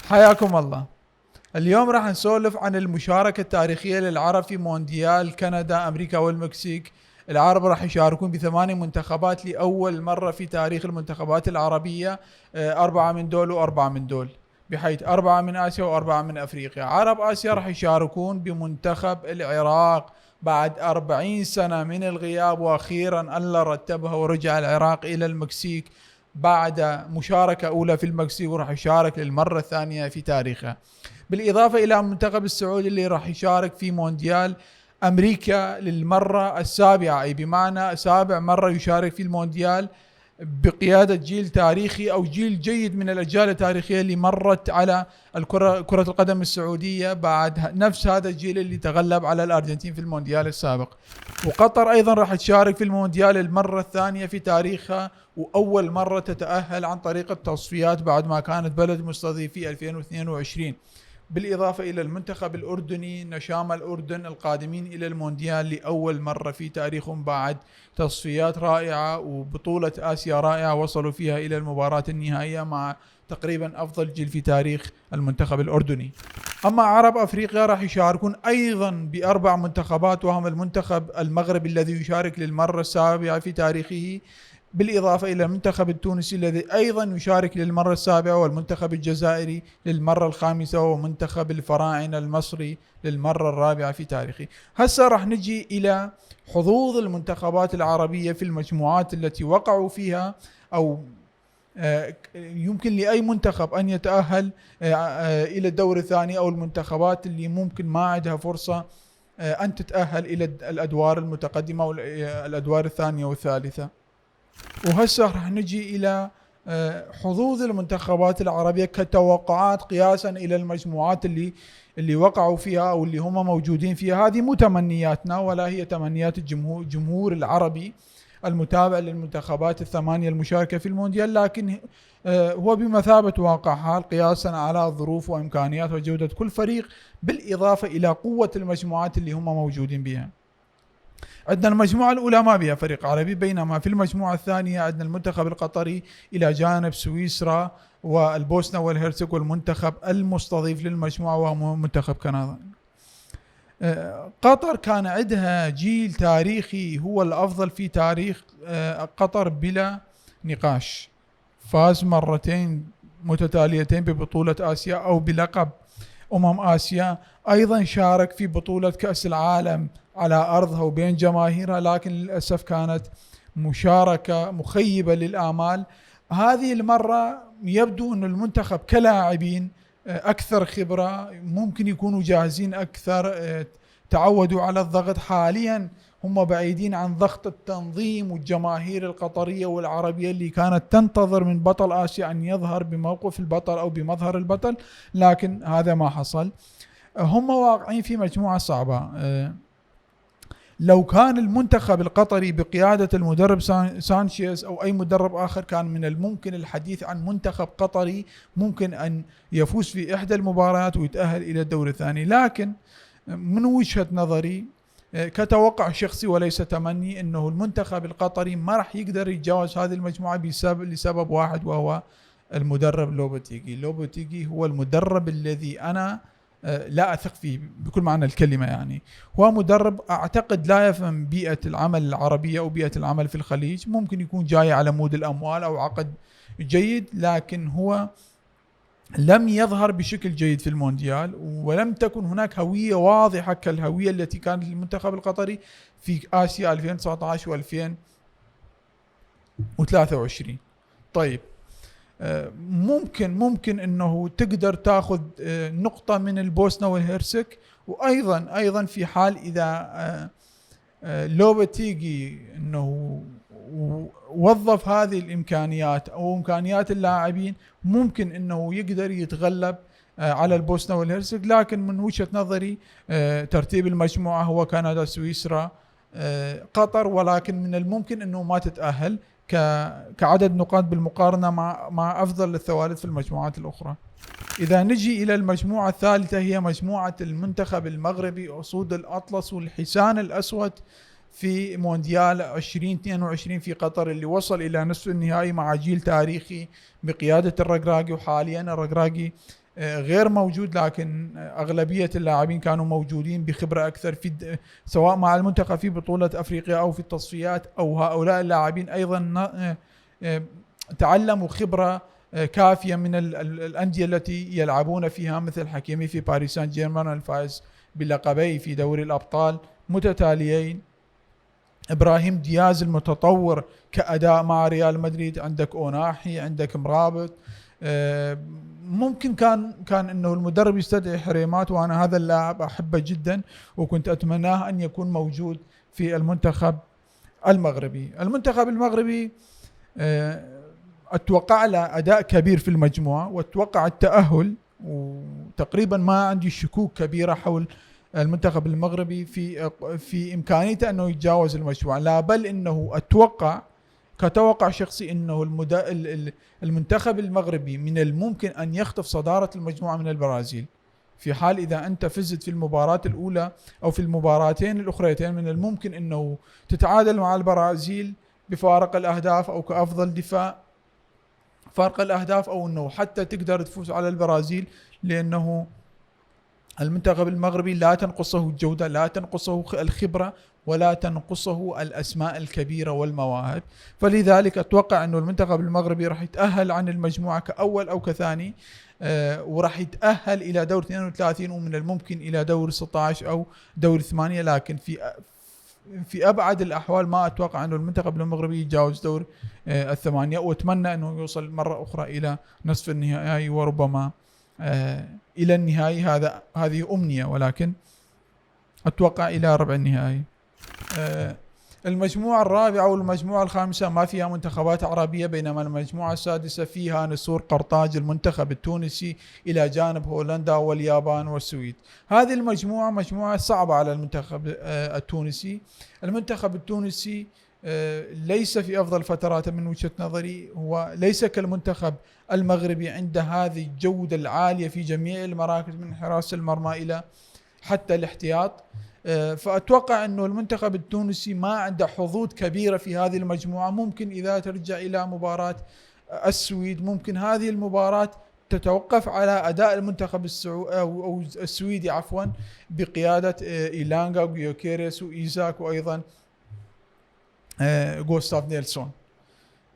حياكم الله. اليوم راح نسولف عن المشاركة التاريخية للعرب في مونديال كندا أمريكا والمكسيك. العرب راح يشاركون ب8 منتخبات لأول مرة في تاريخ المنتخبات العربية. 4 من دول وأربعة من دول، بحيث 4 من آسيا وأربعة من أفريقيا. عرب آسيا راح يشاركون بمنتخب العراق بعد 40 سنة من الغياب، وأخيرا الله رتبها ورجع العراق إلى المكسيك بعد مشاركة أولى في المكسيك، وراح يشارك للمرة الثانية في تاريخه. بالإضافة إلى المنتخب السعودي اللي راح يشارك في مونديال أمريكا للمرة السابعة، أي بمعنى سابع مرة يشارك في المونديال بقيادة جيل تاريخي أو جيل جيد من الأجيال التاريخية اللي مرت على كرة القدم السعودية بعد نفس هذا الجيل اللي تغلب على الأرجنتين في المونديال السابق. وقطر أيضا راح تشارك في المونديال المرة الثانية في تاريخها، وأول مرة تتأهل عن طريق التصفيات بعد ما كانت بلد مستضيف في 2022. بالإضافة إلى المنتخب الأردني نشام الأردن القادمين إلى المونديال لأول مرة في تاريخهم بعد تصفيات رائعة وبطولة آسيا رائعة وصلوا فيها إلى المباراة النهائية مع تقريبا أفضل جيل في تاريخ المنتخب الأردني. أما عرب أفريقيا راح يشاركون أيضا ب4 منتخبات، وهم المنتخب المغربي الذي يشارك للمرة السابعة في تاريخه، بالإضافة إلى المنتخب التونسي الذي أيضا يشارك للمرة السابعة، والمنتخب الجزائري للمرة الخامسة، ومنتخب الفراعنة المصري للمرة الرابعة في تاريخه. هسه راح نجي إلى حظوظ المنتخبات العربية في المجموعات التي وقعوا فيها، أو يمكن لأي منتخب أن يتأهل إلى الدور الثاني، أو المنتخبات اللي ممكن ما عندها فرصة أن تتأهل إلى الأدوار المتقدمة والأدوار الثانية والثالثة. وهسه راح نجي إلى حظوظ المنتخبات العربية كتوقعات قياسا إلى المجموعات اللي وقعوا فيها أو اللي هم موجودين فيها. هذه مو تمنياتنا ولا هي تمنيات الجمهور العربي المتابع للمنتخبات الثمانية المشاركة في المونديال، لكن هو بمثابة واقع حال قياسا على ظروف وإمكانيات وجودة كل فريق، بالإضافة إلى قوة المجموعات اللي هم موجودين بها. عندنا المجموعة الأولى ما بها فريق عربي، بينما في المجموعة الثانية عندنا المنتخب القطري إلى جانب سويسرا والبوسنة والهرسك، والمنتخب المستضيف للمجموعة وهو منتخب كندا. قطر كان عندها جيل تاريخي هو الأفضل في تاريخ قطر بلا نقاش. فاز مرتين متتاليتين ببطولة آسيا أو بلقب آسيا. أيضا شارك في بطولة كأس العالم على أرضها وبين جماهيرها، لكن للأسف كانت مشاركة مخيبة للآمال. هذه المرة يبدو أن المنتخب كلاعبين أكثر خبرة، ممكن يكونوا جاهزين أكثر، تعودوا على الضغط. حاليا هم بعيدين عن ضغط التنظيم والجماهير القطرية والعربية اللي كانت تنتظر من بطل آسيا أن يظهر بموقف البطل أو بمظهر البطل، لكن هذا ما حصل. هم واقعين في مجموعة صعبة. لو كان المنتخب القطري بقيادة المدرب سانشيز أو أي مدرب آخر، كان من الممكن الحديث عن منتخب قطري ممكن أن يفوز في إحدى المباريات ويتأهل إلى الدور الثاني. لكن من وجهة نظري كتوقع شخصي وليس تمني، أنه المنتخب القطري ما راح يقدر يتجاوز هذه المجموعة لسبب واحد، وهو المدرب لوبوتيغي. لوبوتيغي هو المدرب الذي أنا لا أثق فيه بكل معنى الكلمة. يعني هو مدرب أعتقد لا يفهم بيئة العمل العربية أو بيئة العمل في الخليج. ممكن يكون جاي على مود الأموال أو عقد جيد، لكن هو لم يظهر بشكل جيد في المونديال، ولم تكن هناك هوية واضحة كالهوية التي كانت للمنتخب القطري في آسيا 2019 و2023. طيب، ممكن انه تقدر تاخذ نقطة من البوسنة والهرسك، وايضا في حال اذا لوبوتيغي انه وظف هذه الامكانيات او امكانيات اللاعبين، ممكن انه يقدر يتغلب على البوسنة والهرسك. لكن من وجهة نظري ترتيب المجموعة هو كندا، سويسرا، قطر، ولكن من الممكن انه ما تتأهل كعدد نقاط بالمقارنة مع أفضل الثوالث في المجموعات الأخرى. إذا نجي إلى المجموعة الثالثة، هي مجموعة المنتخب المغربي أسود الأطلس والحسان الأسود في مونديال 2022 في قطر، اللي وصل إلى نصف النهائي مع جيل تاريخي بقيادة الرقراقي. وحاليا الرقراقي غير موجود، لكن أغلبية اللاعبين كانوا موجودين بخبرة أكثر في سواء مع المنتخب في بطولة أفريقيا أو في التصفيات، أو هؤلاء اللاعبين أيضا تعلموا خبرة كافية من الأندية التي يلعبون فيها، مثل حكيمي في باريس سان جيرمان الفائز بلقبي في دوري الأبطال متتاليين، إبراهيم دياز المتطور كأداء مع ريال مدريد، عندك أوناحي، عندك مرابط. ممكن كان انه المدرب يستدعي حريمات، وانا هذا اللاعب احبه جدا وكنت اتمناه ان يكون موجود في المنتخب المغربي. المنتخب المغربي اتوقع له اداء كبير في المجموعه، واتوقع التاهل، وتقريبا ما عندي شكوك كبيره حول المنتخب المغربي في امكانيته انه يتجاوز المجموعه، لا بل انه اتوقع كتوقع شخصي انه المنتخب المغربي من الممكن ان يخطف صدارة المجموعة من البرازيل، في حال اذا انت فزت في المباراة الاولى او في المباراتين الاخريتين، من الممكن انه تتعادل مع البرازيل بفارق الاهداف او كافضل دفاع فارق الاهداف، او انه حتى تقدر تفوز على البرازيل، لانه المنتخب المغربي لا تنقصه الجودة، لا تنقصه الخبرة، ولا تنقصه الأسماء الكبيرة والمواهب. فلذلك أتوقع أنه المنتخب المغربي راح يتأهل عن المجموعة كأول أو كثاني، وراح يتأهل إلى دور 32، ومن الممكن إلى دور 16 أو دور 8، لكن في أبعد الأحوال ما أتوقع أنه المنتخب المغربي يتجاوز دور 8، وأتمنى أنه يوصل مرة أخرى إلى نصف النهائي وربما إلى النهائي. هذه أمنية، ولكن أتوقع إلى ربع النهائي. المجموعة الرابعة والمجموعة الخامسة ما فيها منتخبات عربية، بينما المجموعة السادسة فيها نسور قرطاج المنتخب التونسي إلى جانب هولندا واليابان والسويد. هذه المجموعة مجموعة صعبة على المنتخب التونسي. المنتخب التونسي ليس في أفضل فتراته من وجهة نظري، هو ليس كالمنتخب المغربي عنده هذه الجودة العالية في جميع المراكز من حراسة المرمى إلى حتى الاحتياط. فأتوقع أنه المنتخب التونسي ما عنده حظوظ كبيرة في هذه المجموعة. ممكن إذا ترجع إلى مباراة السويد، ممكن هذه المباراة تتوقف على أداء المنتخب أو السويدي عفوا، بقيادة إيلانغا وغيوكيريس وإيزاك وأيضا غوستاف نيلسون.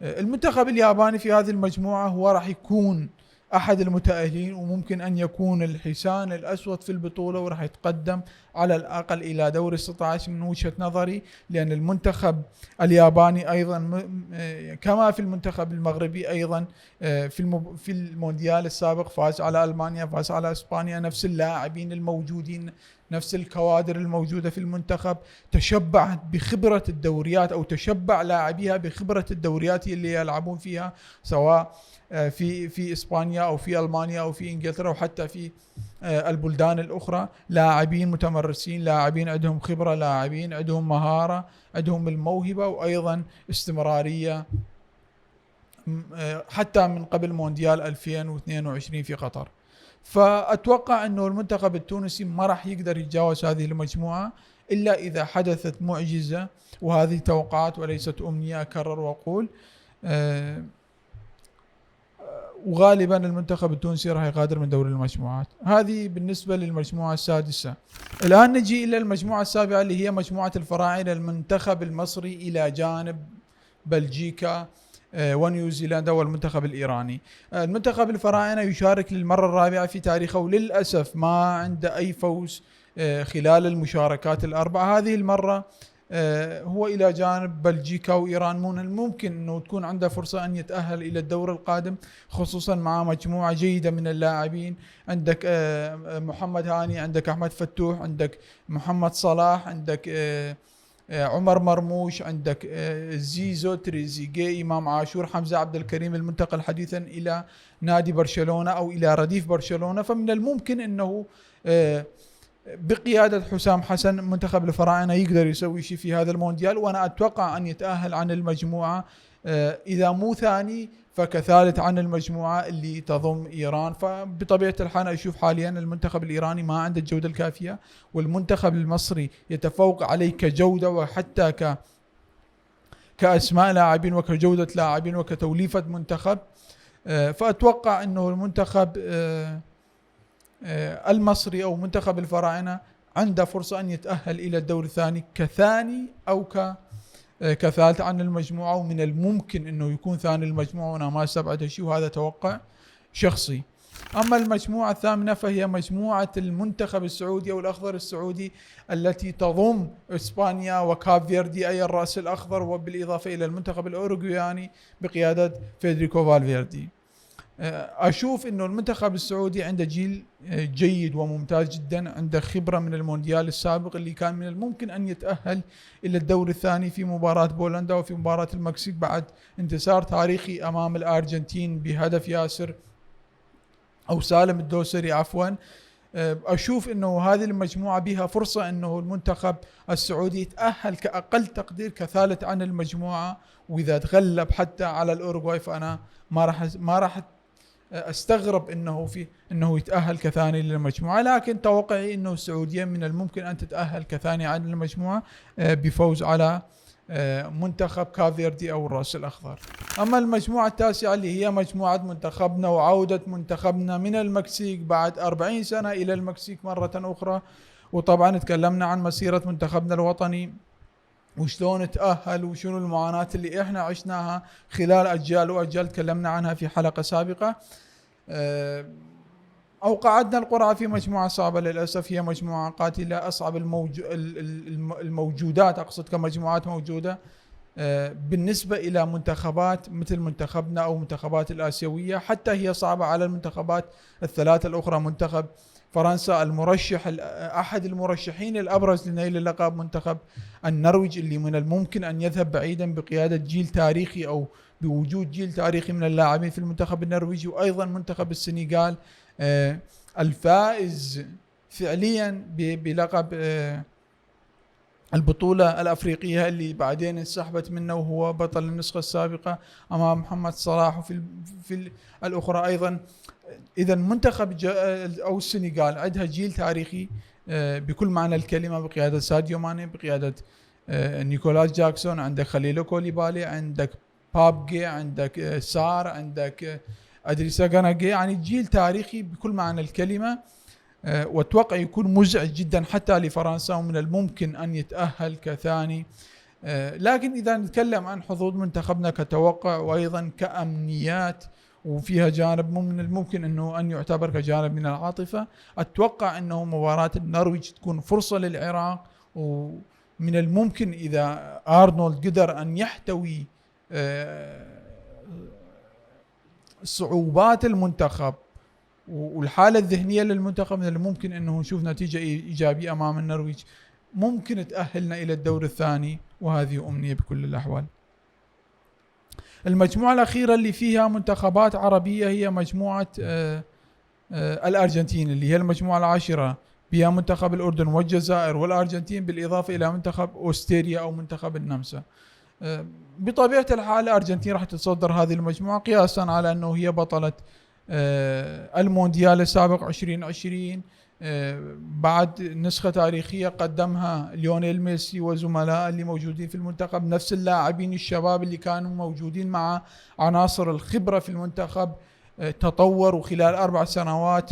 المنتخب الياباني في هذه المجموعة هو راح يكون أحد المتأهلين، وممكن أن يكون الحصان الأسود في البطولة، وراح يتقدم على الأقل إلى دور 16 من وجهة نظري، لأن المنتخب الياباني أيضا كما في المنتخب المغربي أيضا في المونديال السابق فاز على ألمانيا، فاز على إسبانيا، نفس اللاعبين الموجودين، نفس الكوادر الموجودة في المنتخب، تشبعت بخبرة الدوريات أو تشبع لاعبيها بخبرة الدوريات اللي يلعبون فيها، سواء في إسبانيا أو في ألمانيا أو في إنجلترا أو حتى في البلدان الأخرى. لاعبين متمرسين، لاعبين عندهم خبرة، لاعبين عندهم مهارة، عندهم الموهبة وأيضا استمرارية حتى من قبل مونديال 2022 في قطر. فأتوقع أنه المنتخب التونسي ما راح يقدر يتجاوز هذه المجموعة إلا إذا حدثت معجزة، وهذه توقعات وليست أمنية أكرر وأقول. وغالبا المنتخب التونسي راح يغادر من دوري المجموعات. هذه بالنسبة للمجموعة السادسة. الآن نجي إلى المجموعة السابعة اللي هي مجموعة الفراعنة، المنتخب المصري إلى جانب بلجيكا ونيوزيلندا والمنتخب الإيراني. المنتخب الفراعنة يشارك للمرة الرابعة في تاريخه، وللأسف ما عنده أي فوز خلال المشاركات الأربعة. هذه المرة هو إلى جانب بلجيكا وإيران. من الممكن أنه تكون عنده فرصة أن يتأهل إلى الدور القادم، خصوصا مع مجموعة جيدة من اللاعبين. عندك محمد هاني، عندك أحمد فتوح، عندك محمد صلاح، عندك عمر مرموش، عندك زيزو، تريزيجيه، إمام عاشور، حمزة عبد الكريم المنتقل حديثا إلى نادي برشلونة أو إلى رديف برشلونة. فمن الممكن أنه بقيادة حسام حسن منتخب الفراعنة يقدر يسوي شيء في هذا المونديال، وأنا أتوقع أن يتأهل عن المجموعة إذا مو ثاني فكثالث عن المجموعة اللي تضم إيران. فبطبيعة الحال أشوف حاليا المنتخب الإيراني ما عنده الجودة الكافية، والمنتخب المصري يتفوق عليه كجودة وحتى كأسماء لاعبين وكجودة لاعبين وكتوليفة منتخب. فأتوقع أنه المنتخب المصري أو منتخب الفراعنة عنده فرصة أن يتأهل إلى الدور الثاني كثاني أو كثالث عن المجموعة، ومن الممكن أنه يكون ثاني المجموعة، وأنا ما استبعد شيء، وهذا توقع شخصي. أما المجموعة الثامنة فهي مجموعة المنتخب السعودي أو الأخضر السعودي التي تضم إسبانيا وكاب فيردي أي الرأس الأخضر، وبالإضافة إلى المنتخب الأوروغوياني بقيادة فيدريكو فالفيردي. أشوف أنه المنتخب السعودي عنده جيل جيد وممتاز جدا، عنده خبرة من المونديال السابق اللي كان من الممكن أن يتأهل إلى الدور الثاني في مباراة بولندا وفي مباراة المكسيك بعد انتصار تاريخي أمام الأرجنتين بهدف ياسر أو سالم الدوسري عفوا. أشوف أنه هذه المجموعة بها فرصة أنه المنتخب السعودي يتأهل كأقل تقدير كثالث عن المجموعة، وإذا تغلب حتى على الأوروغواي فأنا ما راح استغرب انه يتأهل كثاني للمجموعة، لكن توقعي انه السعودية من الممكن ان تتأهل كثاني عن المجموعة بفوز على منتخب كافيردي او الرأس الاخضر. اما المجموعة التاسعة اللي هي مجموعة منتخبنا وعودة منتخبنا من المكسيك بعد 40 سنة الى المكسيك مرة اخرى، وطبعا تكلمنا عن مسيرة منتخبنا الوطني وشلون تأهل وشنو المعاناة اللي احنا عشناها خلال اجيال واجيال، تكلمنا عنها في حلقة سابقة. اوقعتنا القرعة في مجموعة صعبة للأسف، هي مجموعة قاتلة، اصعب الموجودات، اقصد كمجموعات موجودة بالنسبة الى منتخبات مثل منتخبنا او منتخبات الآسيوية، حتى هي صعبة على المنتخبات الثلاثة الاخرى. منتخب فرنسا المرشح احد المرشحين الابرز لنيل اللقب، منتخب النرويج اللي من الممكن ان يذهب بعيدا بقيادة جيل تاريخي او بوجود جيل تاريخي من اللاعبين في المنتخب النرويجي، وايضا منتخب السنغال الفائز فعليا بلقب البطولة الأفريقية اللي بعدين انسحبت منه وهو بطل النسخة السابقة أمام محمد صلاح، في الأخرى أيضا. إذا منتخب أو السنغال عندها جيل تاريخي بكل معنى الكلمة، بقيادة ساديو ماني، بقيادة نيكولاس جاكسون، عندك خليلو كوليبالي، عندك بابجي، عندك سار، عندك أدريسا غاناغي، يعني جيل تاريخي بكل معنى الكلمة، واتوقع يكون مزعج جدا حتى لفرنسا، ومن الممكن أن يتأهل كثاني. لكن إذا نتكلم عن حظوظ منتخبنا كتوقع وأيضا كأمنيات، وفيها جانب من الممكن أنه أن يعتبر كجانب من العاطفة، أتوقع أنه مباراة النرويج تكون فرصة للعراق، ومن الممكن إذا أرنولد قدر أن يحتوي صعوبات المنتخب والحالة الذهنية للمنتخب، من الممكن أنه نشوف نتيجة إيجابية أمام النرويج، ممكن تأهلنا إلى الدور الثاني، وهذه أمنية بكل الأحوال. المجموعة الأخيرة اللي فيها منتخبات عربية هي مجموعة الأرجنتين، اللي هي المجموعة العاشرة، بها منتخب الأردن والجزائر والأرجنتين، بالإضافة إلى منتخب أوستراليا أو منتخب النمسا. بطبيعة الحال الأرجنتين راح تتصدر هذه المجموعة قياسا على أنه هي بطلة المونديال السابق 2020 بعد نسخة تاريخية قدمها ليونيل ميسي وزملاء اللي موجودين في المنتخب، نفس اللاعبين الشباب اللي كانوا موجودين مع عناصر الخبرة في المنتخب تطوروا خلال 4 سنوات،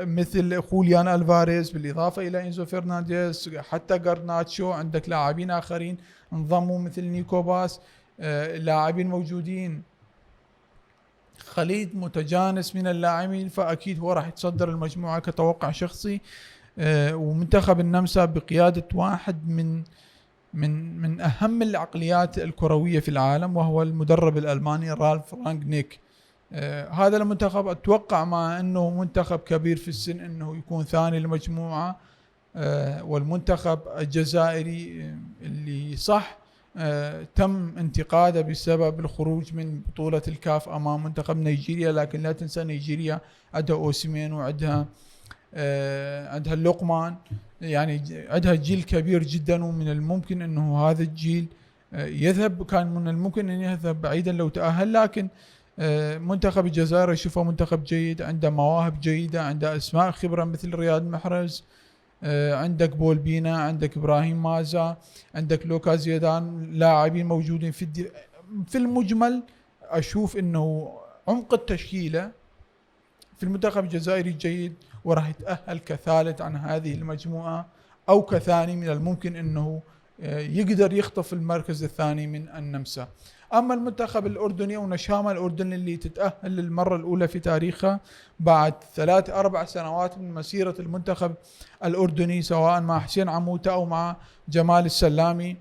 مثل خوليان ألفاريز، بالإضافة إلى إنزو فرنانديز، حتى غارناتشو، عندك لاعبين آخرين انضموا مثل نيكو باس، لاعبين موجودين، خليط متجانس من اللاعبين، فأكيد هو راح يتصدر المجموعة كتوقع شخصي. ومنتخب النمسا بقيادة واحد من أهم العقليات الكروية في العالم، وهو المدرب الألماني رالف رانغنيك. هذا المنتخب أتوقع مع أنه منتخب كبير في السن أنه يكون ثاني المجموعة. والمنتخب الجزائري اللي صح تم انتقاده بسبب الخروج من بطولة الكاف أمام منتخب نيجيريا، لكن لا تنسى نيجيريا عندها أوسيمين وعندها اللقمان، يعني عندها جيل كبير جدا، ومن الممكن أنه هذا الجيل يذهب، كان من الممكن أن يذهب بعيدا لو تأهل، لكن منتخب الجزائر يشوفه منتخب جيد، عنده مواهب جيدة، عنده أسماء خبرة مثل رياض محرز، عندك بول بينا، عندك إبراهيم مازا، عندك لوكا زيدان، لاعبين موجودين في المجمل. أشوف أنه عمق التشكيلة في المنتخب الجزائري الجيد وراح يتأهل كثالث عن هذه المجموعة، أو كثاني من الممكن أنه يقدر يخطف المركز الثاني من النمسا. أما المنتخب الأردني أو نشامة الأردن اللي تتأهل للمرة الأولى في تاريخها بعد 3-4 سنوات من مسيرة المنتخب الأردني، سواء مع حسين عموتة أو مع جمال السلامي،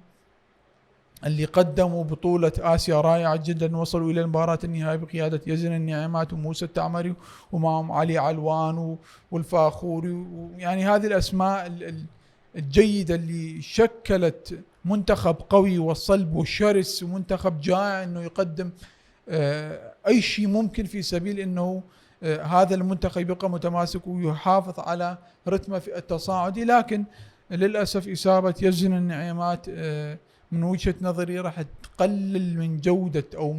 اللي قدموا بطولة آسيا رائعة جدا، وصلوا إلى المباراة النهائية بقيادة يزن النعمات وموسى التعمري ومعهم علي علوان والفاخوري، يعني هذه الأسماء الجيدة اللي شكلت منتخب قوي والصلب والشرس، ومنتخب جائع أنه يقدم أي شيء ممكن في سبيل أنه هذا المنتخب يبقى متماسك ويحافظ على رتمه في التصاعدي. لكن للأسف إصابة يزن النعمات من وجهة نظري راح تقلل من جودة أو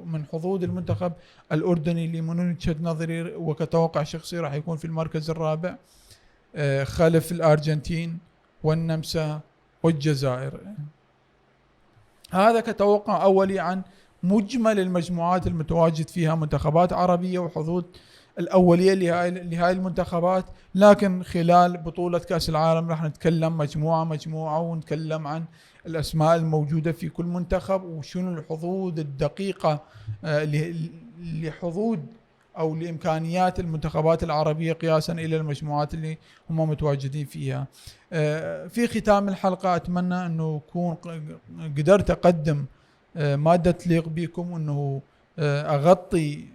من حظوظ المنتخب الأردني، اللي من وجهة نظري وكتوقع شخصي راح يكون في المركز الرابع خلف الأرجنتين والنمسا والجزائر. هذا كتوقع أولي عن مجمل المجموعات المتواجد فيها منتخبات عربية وحظوظ الأولية لهذه المنتخبات. لكن خلال بطولة كأس العالم راح نتكلم مجموعة ونتكلم عن الأسماء الموجودة في كل منتخب وشنو الحظوظ الدقيقة لحظوظ أو لإمكانيات المنتخبات العربية قياسا إلى المجموعات اللي هم متواجدين فيها. في ختام الحلقة أتمنى أنه أكون قدرت أقدم مادة تليق بكم، أنه أغطي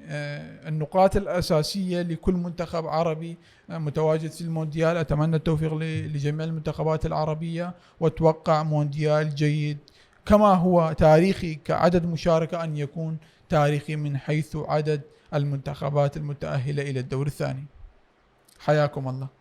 النقاط الأساسية لكل منتخب عربي متواجد في المونديال. أتمنى التوفيق لجميع المنتخبات العربية، وأتوقع مونديال جيد كما هو تاريخي كعدد مشاركة، أن يكون تاريخي من حيث عدد المنتخبات المتأهلة إلى الدور الثاني. حياكم الله.